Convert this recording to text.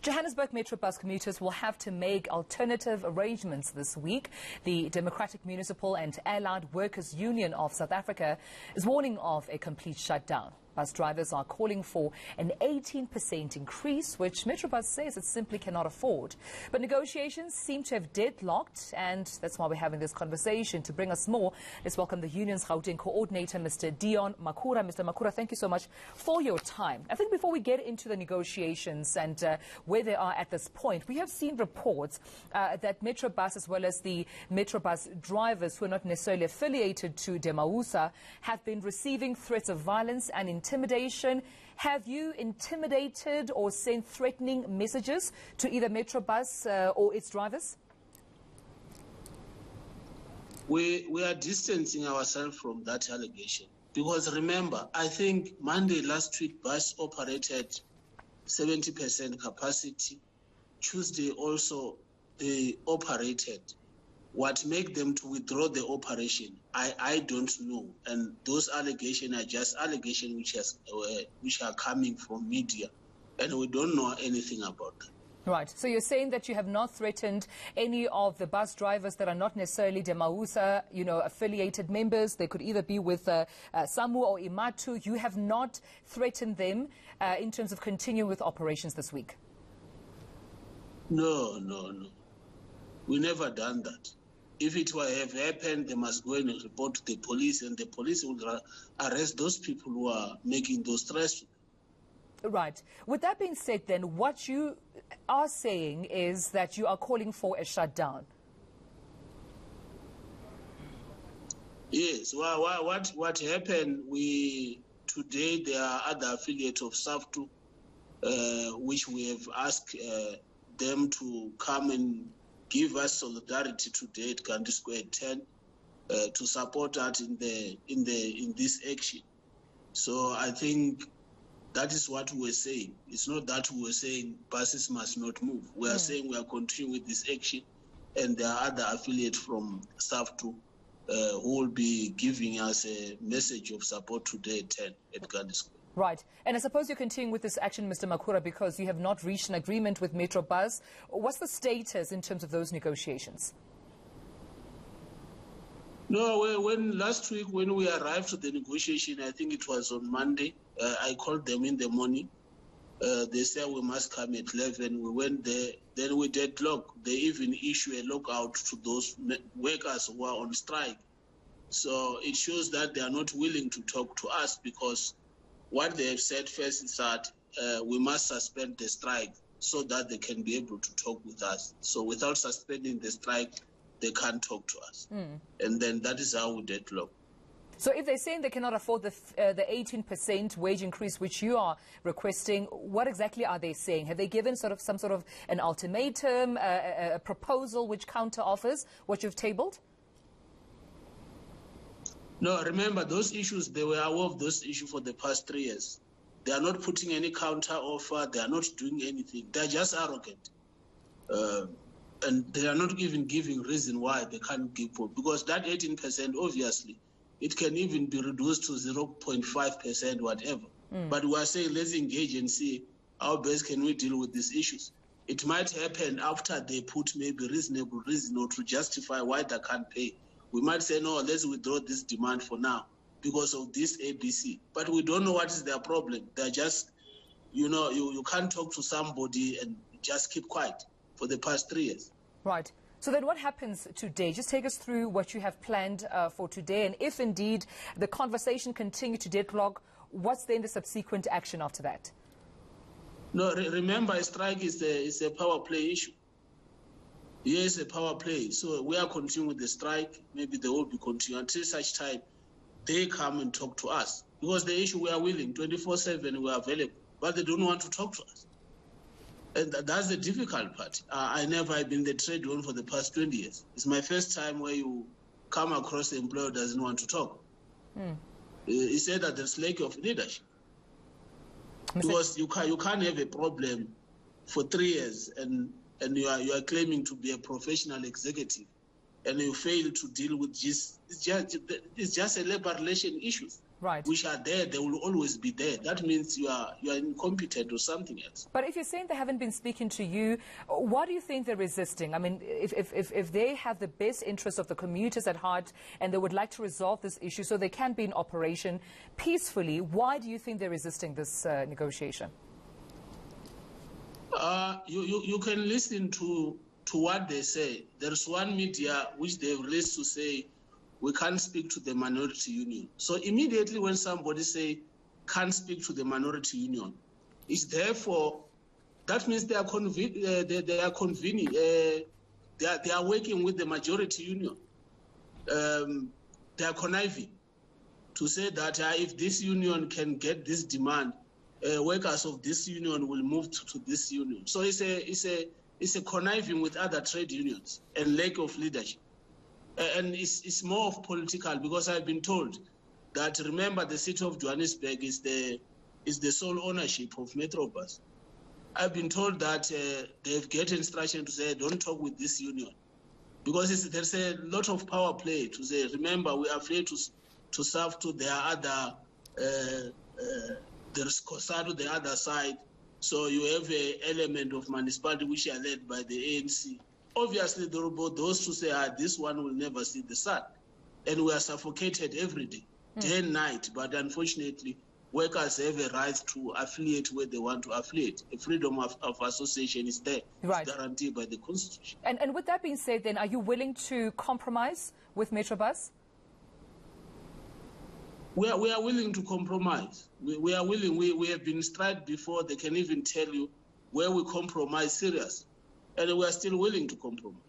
Johannesburg Metrobus commuters will have to make alternative arrangements this week. The Democratic Municipal and Allied Workers Union of South Africa is warning of a complete shutdown. Bus drivers are calling for an 18% increase, which Metrobus says it simply cannot afford. But negotiations seem to have deadlocked, and that's why we're having this conversation. To bring us more, let's welcome the union's Gauteng coordinator, Mr. Dion Makhura. Mr. Makhura, thank you so much for your time. I think before we get into the negotiations and where they are at this point, we have seen reports that Metrobus, as well as the Metrobus drivers who are not necessarily affiliated to Demawusa, have been receiving threats of violence and intimidation. Have you intimidated or sent threatening messages to either Metrobus or its drivers? We are distancing ourselves from that allegation. Because remember, I think Monday last week, bus operated 70% capacity. Tuesday also they operated. What make them to withdraw the operation, I don't know. And those allegations are just allegations which are coming from media, and we don't know anything about them. Right. So you're saying that you have not threatened any of the bus drivers that are not necessarily Demawusa, affiliated members. They could either be with Samu or Imatu. You have not threatened them in terms of continuing with operations this week? No. We never done that. If it were have happened, they must go and report to the police, and the police will arrest those people who are making those threats. Right. With that being said, then, what you are saying is that you are calling for a shutdown. Yes. What happened? Today there are other affiliates of SAFTU, which we have asked them to come and give us solidarity today at Gandhi Square 10 to support us in this action. So I think that is what we were saying. It's not that we were saying buses must not move. We are saying we are continuing with this action, and there are other affiliates from SAFTU who will be giving us a message of support today at 10 at Gandhi Square. Right. And I suppose you're continuing with this action, Mr. Makhura, because you have not reached an agreement with Metrobus. What's the status in terms of those negotiations? No, when last week when we arrived to the negotiation, I think it was on Monday, I called them in the morning. They said we must come at 11. We went there. Then we deadlocked. They even issued a lockout to those workers who are on strike. So it shows that they are not willing to talk to us, because what they have said first is that we must suspend the strike so that they can be able to talk with us. So without suspending the strike, they can't talk to us. And then that is how we deadlock. So if they're saying they cannot afford the 18% wage increase which you are requesting, what exactly are they saying? Have they given some sort of an ultimatum, a proposal which counter offers what you've tabled? No, remember those issues, they were aware of those issues for the past 3 years. They are not putting any counter offer. They are not doing anything. They are just arrogant. And they are not even giving reason why they can't give for. Because that 18%, obviously, it can even be reduced to 0.5%, whatever. But we are saying let's engage and see how best can we deal with these issues. It might happen after they put maybe reasonable reason or to justify why they can't pay. We might say, no, let's withdraw this demand for now because of this ABC. But we don't know what is their problem. They're just, you can't talk to somebody and just keep quiet for the past 3 years. Right. So then what happens today? Just take us through what you have planned for today. And if indeed the conversation continues to deadlock, what's then the subsequent action after that? No, remember, a strike is a power play issue. Yes, a power play. So we are continuing with the strike. Maybe they will be continuing until such time they come and talk to us. Because the issue, we are willing, 24/7 we are available, but they don't want to talk to us. And that's the difficult part. I never have been the trade union for the past 20 years. It's my first time where you come across an employer who doesn't want to talk. He said that there's lack of leadership. Because you can't have a problem for 3 years and you are claiming to be a professional executive, and you fail to deal with it's just a labor relation issues. which are there, they will always be there. That means you are incompetent or something else. But if you're saying they haven't been speaking to you, why do you think they're resisting? I mean, if they have the best interests of the commuters at heart and they would like to resolve this issue so they can be in operation peacefully, why do you think they're resisting this negotiation? You can listen to what they say. There's one media which they released to say, we can't speak to the minority union. So immediately when somebody say can't speak to the minority union, it's therefore, that means they are convening, they are working with the majority union. They are conniving to say that if this union can get this demand, workers of this union will move to this union. So it's a conniving with other trade unions and lack of leadership. And it's more of political, because I've been told that, remember, the city of Johannesburg is the sole ownership of Metrobus. I've been told that they've get instruction to say, don't talk with this union, because there's a lot of power play to say, remember, we are afraid to serve to their other, there's COSA to the other side. So you have an element of municipality which are led by the ANC. Obviously, there will be those who say, this one will never see the sun. And we are suffocated every day, day and night. But unfortunately, workers have a right to affiliate where they want to affiliate. The freedom of association is there. Right. It's guaranteed by the Constitution. And with that being said, then, are you willing to compromise with Metrobus? We are willing to compromise. We are willing. We have been strike before. They can even tell you where we compromise serious. And we are still willing to compromise.